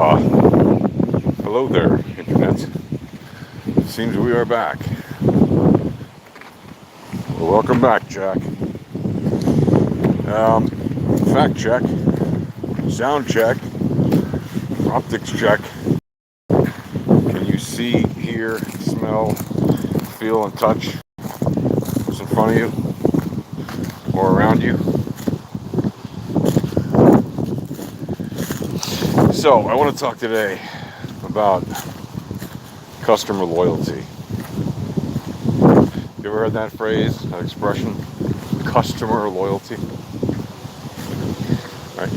Hello there, Internet. Seems we are back. Well, welcome back, Jack. Fact check, sound check, optics check. Can you see, hear, smell, feel, and touch what's in front of you or around you? So, I want to talk today about customer loyalty. You ever heard that phrase, that expression? Customer loyalty? Right.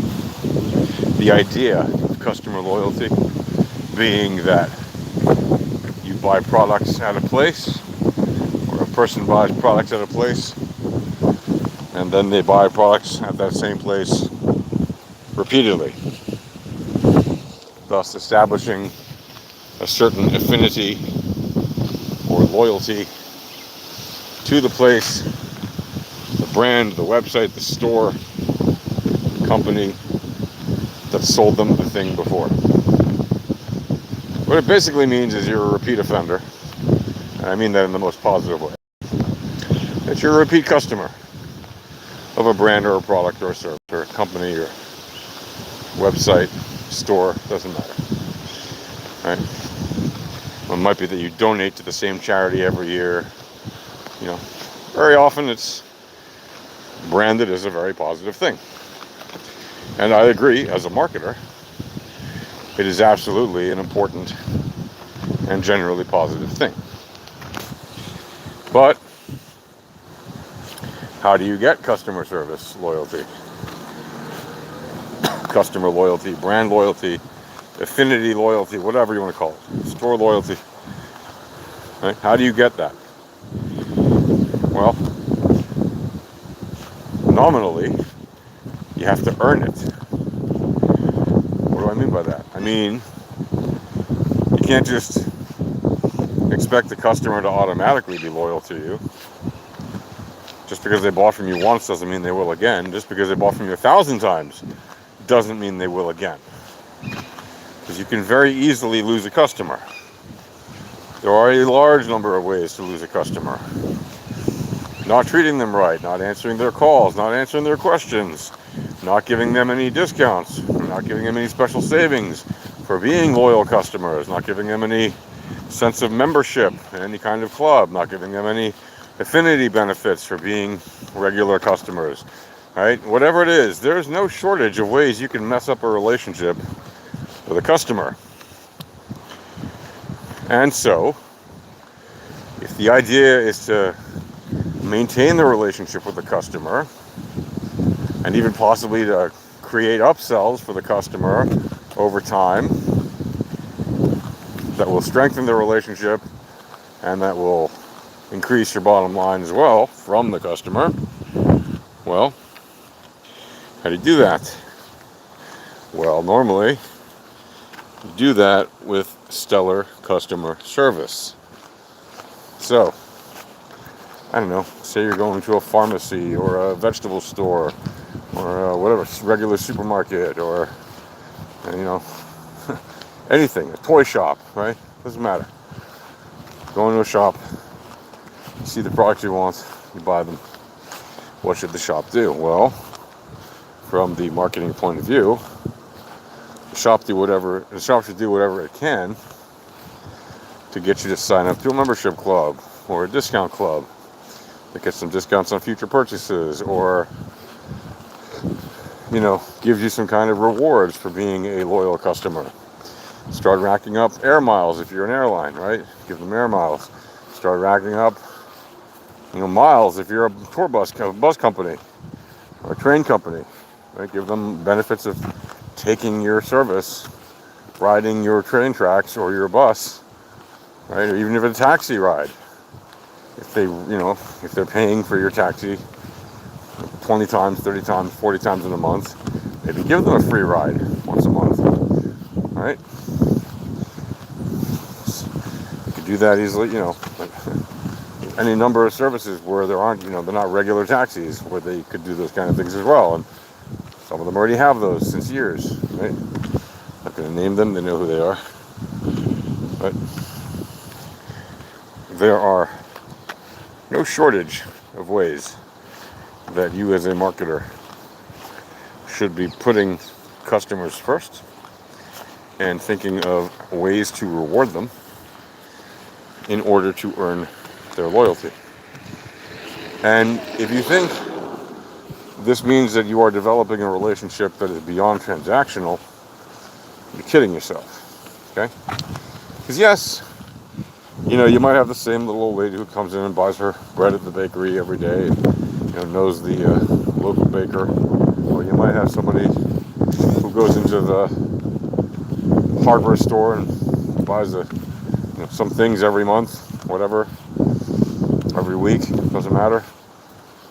The idea of customer loyalty being that you buy products at a place, or a person buys products at a place, and then they buy products at that same place repeatedly, thus establishing a certain affinity or loyalty to the place, the brand, the website, the store, the company that sold them the thing before. What it basically means is you're a repeat offender, and I mean that in the most positive way. That you're a repeat customer of a brand or a product or a service or a company or website, store, doesn't matter. Right? Well, it might be that you donate to the same charity every year. You know, very often it's branded as a very positive thing. And I agree, as a marketer, it is absolutely an important and generally positive thing. But how do you get customer service loyalty? Customer loyalty, brand loyalty, affinity loyalty, whatever you want to call it, store loyalty. Right? How do you get that? Well, nominally, you have to earn it. What do I mean by that? I mean, you can't just expect the customer to automatically be loyal to you. Just because they bought from you once doesn't mean they will again. Just because they bought from you 1,000 times doesn't mean they will again. Because you can very easily lose a customer. There are a large number of ways to lose a customer. Not treating them right, not answering their calls, not answering their questions, not giving them any discounts, not giving them any special savings for being loyal customers, not giving them any sense of membership in any kind of club, not giving them any affinity benefits for being regular customers, right? Whatever it is, there's no shortage of ways you can mess up a relationship with a customer. And so, if the idea is to maintain the relationship with the customer, and even possibly to create upsells for the customer over time that will strengthen the relationship and that will increase your bottom line as well from the customer, well, how do you do that? Well, normally you do that with stellar customer service. So, I don't know, say you're going to a pharmacy or a vegetable store or whatever, regular supermarket or, anything, a toy shop, right? Doesn't matter. Go into a shop, you see the products you want, you buy them. What should the shop do? Well, from the marketing point of view, the shop should do whatever it can to get you to sign up to a membership club or a discount club that gets some discounts on future purchases, or gives you some kind of rewards for being a loyal customer. Start racking up air miles if you're an airline, right? Give them air miles. Start racking up miles if you're a tour bus company or a train company, right? Give them benefits of taking your service, riding your train tracks or your bus, right? Or even if it's a taxi ride. If they're paying for your taxi 20 times, 30 times, 40 times in a month, maybe give them a free ride once a month, right? You could do that easily, any number of services where there aren't, they're not regular taxis, where they could do those kind of things as well. And some of them already have those since years, right? Not going to name them, they know who they are. But there are no shortage of ways that you as a marketer should be putting customers first and thinking of ways to reward them in order to earn their loyalty. And if you think this means that you are developing a relationship that is beyond transactional, you're kidding yourself, okay? Because yes, you might have the same little old lady who comes in and buys her bread at the bakery every day and, knows the local baker. Or you might have somebody who goes into the hardware store and buys some things every month, whatever, every week, doesn't matter.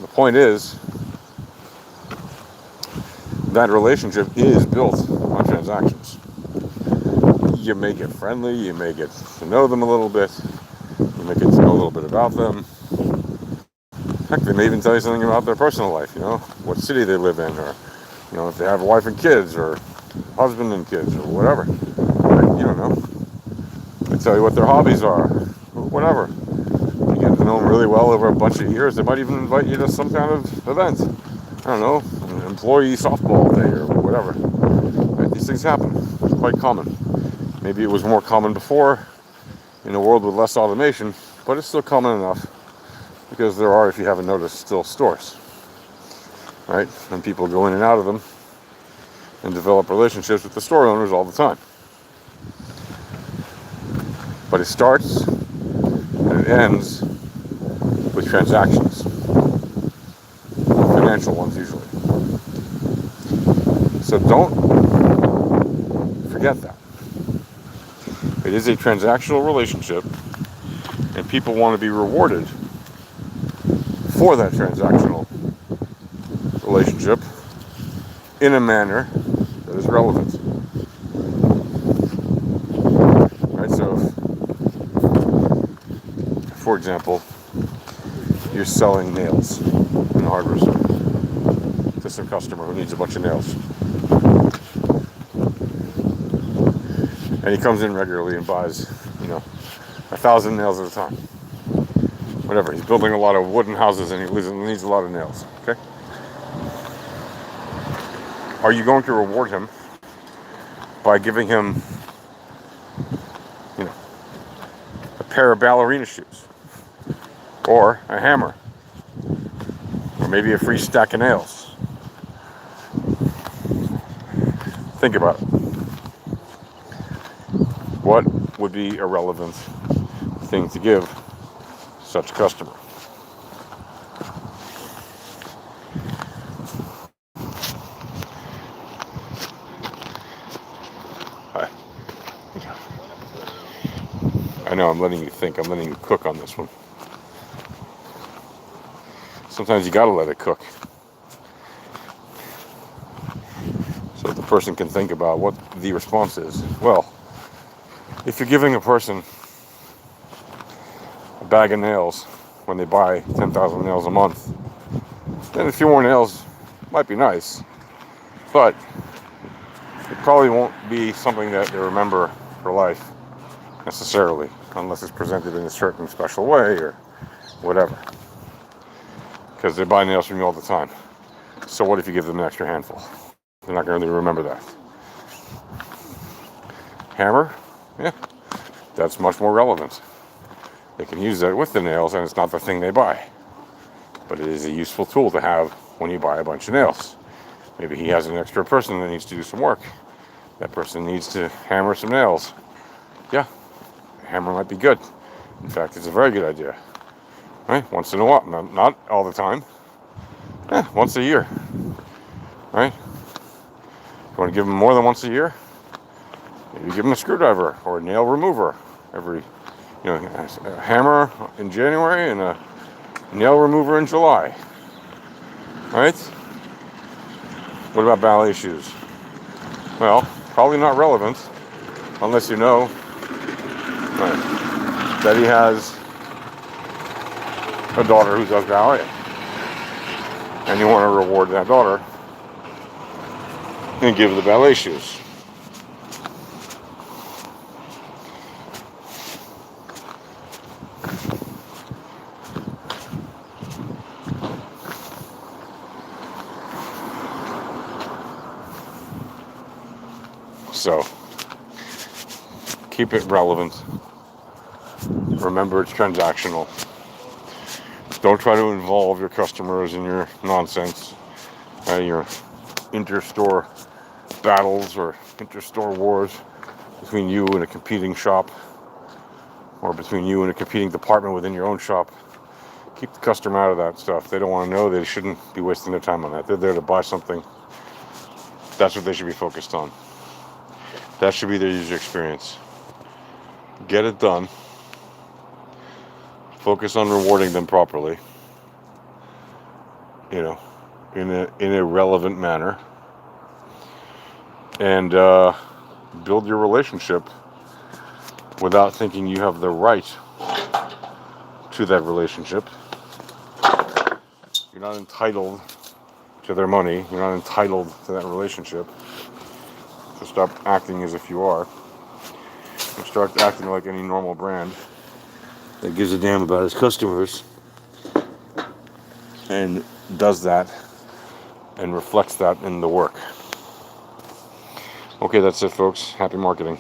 The point is, that relationship is built on transactions. You may get friendly, you may get to know them a little bit, you may get to know a little bit about them. Heck, they may even tell you something about their personal life, what city they live in, or, if they have a wife and kids, or husband and kids, or whatever. You don't know. They tell you what their hobbies are, or whatever. You get to know them really well over a bunch of years. They might even invite you to some kind of event. I don't know, an employee softball day or whatever. Right? These things happen. It's quite common. Maybe it was more common before in a world with less automation, but it's still common enough because there are, if you haven't noticed, still stores. Right? And people go in and out of them and develop relationships with the store owners all the time. But it starts and it ends with transactions. Financial ones usually. So don't forget that. It is a transactional relationship, and people want to be rewarded for that transactional relationship in a manner that is relevant. Right? So, for example, you're selling nails in a hardware store to some customer who needs a bunch of nails. And he comes in regularly and buys, 1,000 nails at a time. Whatever, he's building a lot of wooden houses and he needs a lot of nails, okay? Are you going to reward him by giving him, a pair of ballerina shoes? Or a hammer? Or maybe a free stack of nails? Think about it. What would be a relevant thing to give such a customer? I know I'm letting you think. I'm letting you cook on this one. Sometimes you gotta let it cook. So that the person can think about what the response is. Well, if you're giving a person a bag of nails when they buy 10,000 nails a month, then a few more nails might be nice, but it probably won't be something that they remember for life necessarily, unless it's presented in a certain special way or whatever, because they buy nails from you all the time. So what if you give them an extra handful? They're not going to really remember that. Hammer? Yeah, that's much more relevant. They can use that with the nails, and it's not the thing they buy. But it is a useful tool to have when you buy a bunch of nails. Maybe he has an extra person that needs to do some work. That person needs to hammer some nails. Yeah, a hammer might be good. In fact, it's a very good idea. Right? Once in a while. Not all the time. Once a year. Right? You want to give them more than once a year? Maybe give them a screwdriver or a nail remover every, a hammer in January and a nail remover in July. Right? What about ballet shoes? Well, probably not relevant unless you know that he has a daughter who does ballet. And you want to reward that daughter and give the ballet shoes. So keep it relevant. Remember, it's transactional. Don't try to involve your customers in your nonsense, your inter-store battles or inter-store wars between you and a competing shop, or between you and a competing department within your own shop. Keep the customer out of that stuff. They don't want to know. They shouldn't be wasting their time on that. They're there to buy something. That's what they should be focused on. That should be their user experience. Get it done. Focus on rewarding them properly, in a relevant manner, and build your relationship without thinking you have the right to that relationship. You're not entitled to their money. You're not entitled to that relationship. So stop acting as if you are. And start acting like any normal brand that gives a damn about its customers and does that and reflects that in the work. Okay, that's it, folks. Happy marketing.